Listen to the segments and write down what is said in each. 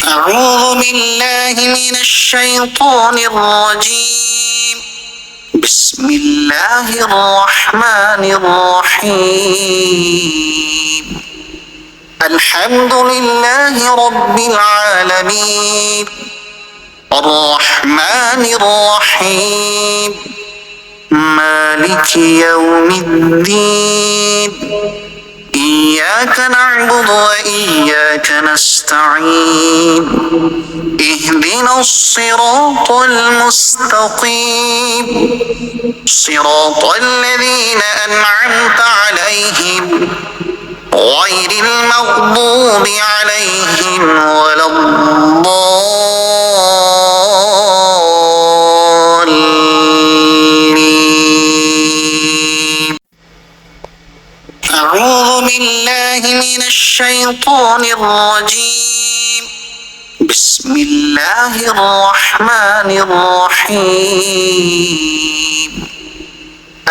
أعوذ بالله من الشيطان الرجيم. بسم الله الرحمن الرحيم. الحمد لله رب العالمين، الرحمن الرحيم، مالك يوم الدين، إياك نعبد وإياك نستعين، اهدنا الصراط المستقيم، صراط الذين أنعمت عليهم غير المغضوب عليهم ولا الضالين. أعوذ بالله من الشيطان الرجيم. بسم الله الرحمن الرحيم.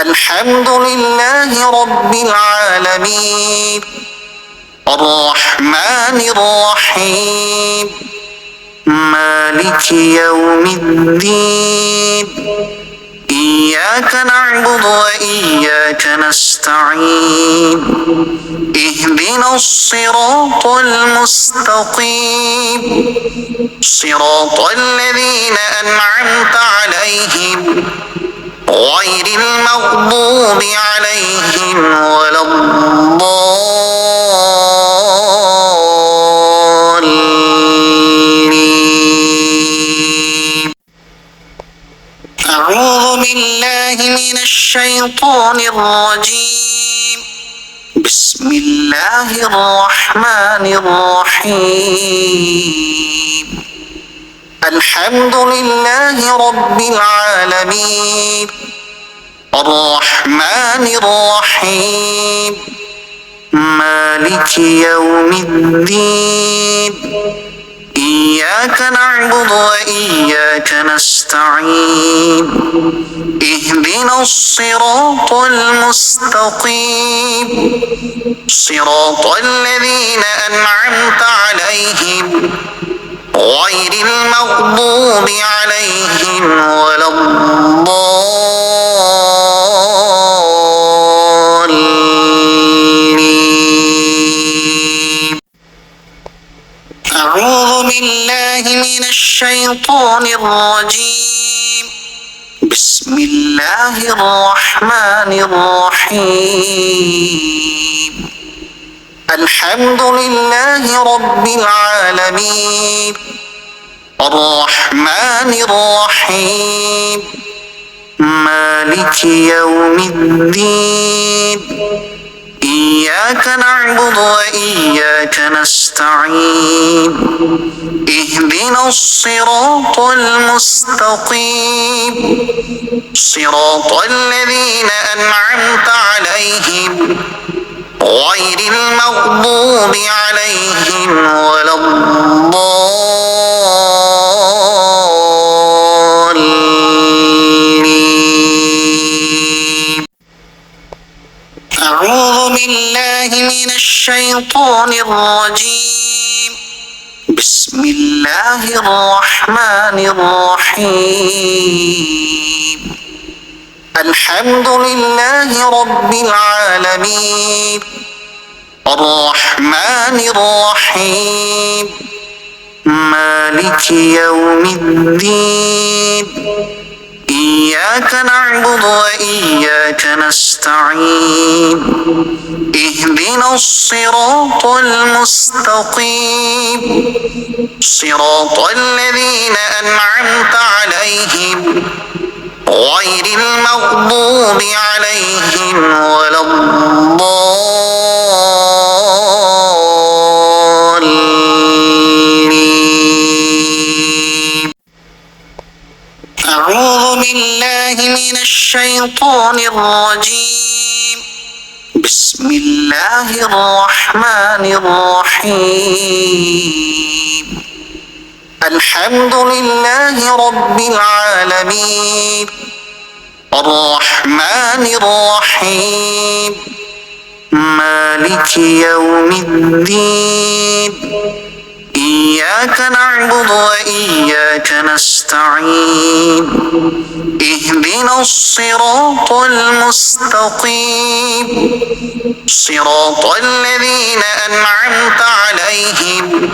الحمد لله رب العالمين، الرحمن الرحيم، مالك يوم الدين، إياك نعبد وإياك نستعين، اهدنا الصراط المستقيم، صراط الذين أنعمت عليهم غير المغضوب عليهم ولا الضالين. أعوذ بالله من الشيطان الرجيم. بسم الله الرحمن الرحيم. الحمد لله رب العالمين، الرحمن الرحيم، مالك يوم الدين، إياك نعبد وإياك نستعين، اهدنا الصراط المستقيم، صراط الذين أنعمت عليهم غير المغضوب عليهم ولا الضالين. أعوذ بالله من الشيطان الرجيم. بسم الله الرحمن الرحيم. الحمد لله رب العالمين، الرحمن الرحيم، مالك يوم الدين، إياك نعبد وإياك نستعين، اهدنا الصراط المستقيم، صراط الذين أنعمت عليهم غير المغضوب عليهم ولا الضالين. أعوذ بالله من الشيطان الرجيم. بسم الله الرحمن الرحيم. الحمد لله رب العالمين، الرحمن الرحيم، مالك يوم الدين، إياك نعبد وإياك نستعين، اهدنا الصراط المستقيم، صراط الذين أنعمت عليهم غير المغضوب عليهم ولا الضالين. أعوذ بالله من الشيطان الرجيم. بسم الله الرحمن الرحيم. الحمد لله رب العالمين، الرحمن الرحيم، مالك يوم الدين، إياك إياك نعبد وإياك نستعين اهدنا الصراط المستقيم صراط الذين أنعمت عليهم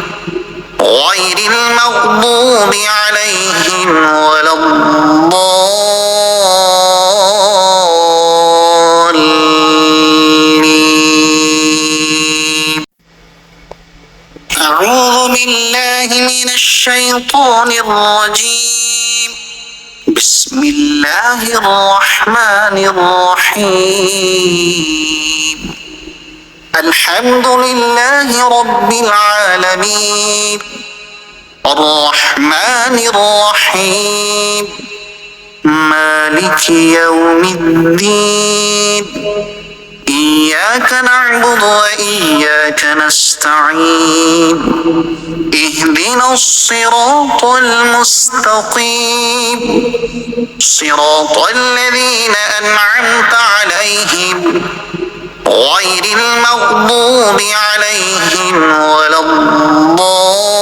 غير المغضوب عليهم ولا الضالين. أعوذ بالله من الشيطان الرجيم. بسم الله الرحمن الرحيم. الحمد لله رب العالمين الرحمن الرحيم مالك يوم الدين إياك نعبد وإياك نستعين اهدنا الصراط المستقيم صراط الذين أنعمت عليهم غير المغضوب عليهم ولا الضالين.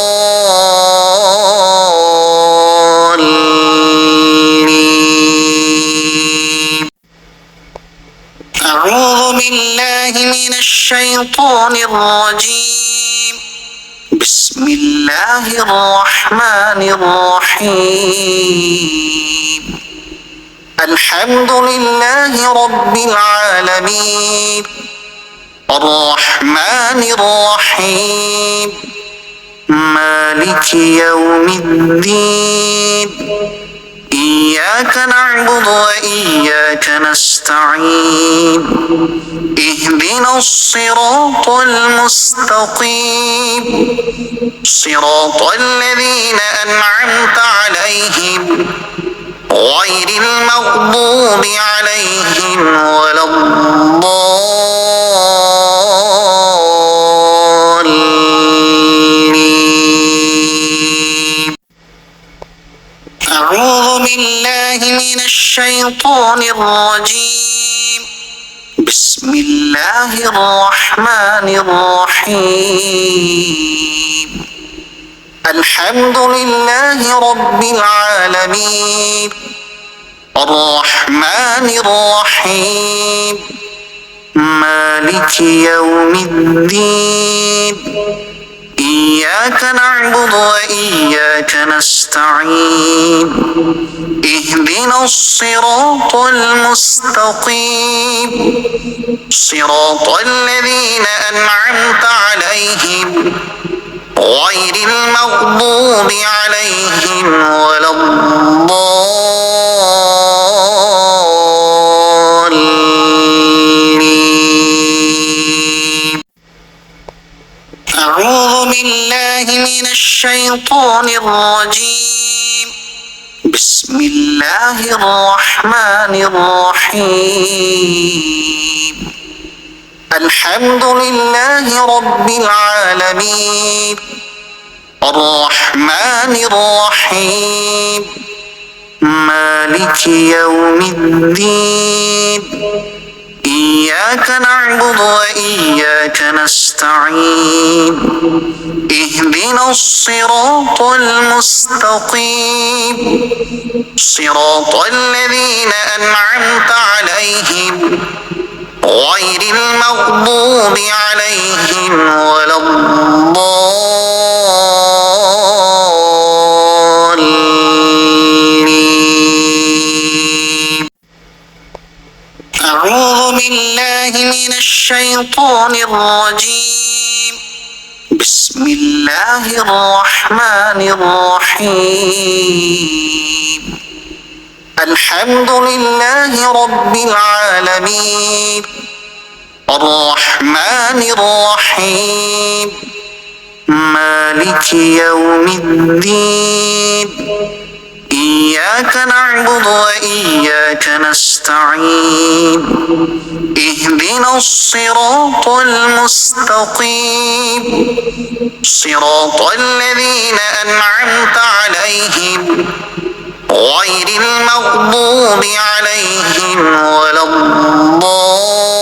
أعوذ بالله من الشيطان الرجيم. بسم الله الرحمن الرحيم. الحمد لله رب العالمين الرحمن الرحيم مالك يوم الدين إياك نعبد وإياك نستعين اهدنا الصراط المستقيم صراط الذين أنعمت عليهم غير المغضوب عليهم ولا الضالين. أعوذ بالله من الشيطان الرجيم. بسم الله الرحمن الرحيم. الحمد لله رب العالمين الرحمن الرحيم مالك يوم الدين إياك نعبد وإياك نستعين اهدنا الصراط المستقيم صراط الذين أنعمت عليهم غير المغضوب عليهم ولا الضالين. أعوذ بالله من الشيطان الرجيم. بسم الله الرحمن الرحيم. الحمد لله رب العالمين الرحمن الرحيم مالك يوم الدين إياك نعبد وإياك نستعين اهدنا الصراط المستقيم صراط الذين أنعمت عليهم غير المغضوب عليهم ولا الضالين. أعوذ بالله من الشيطان الرجيم. بسم الله الرحمن الرحيم. الحمد لله رب العالمين الرحمن الرحيم مالك يوم الدين إياك نعبد وإياك نستعين اهدنا الصراط المستقيم صراط الذين أنعمت عليهم غير المغضوب عليهم ولا الضالين.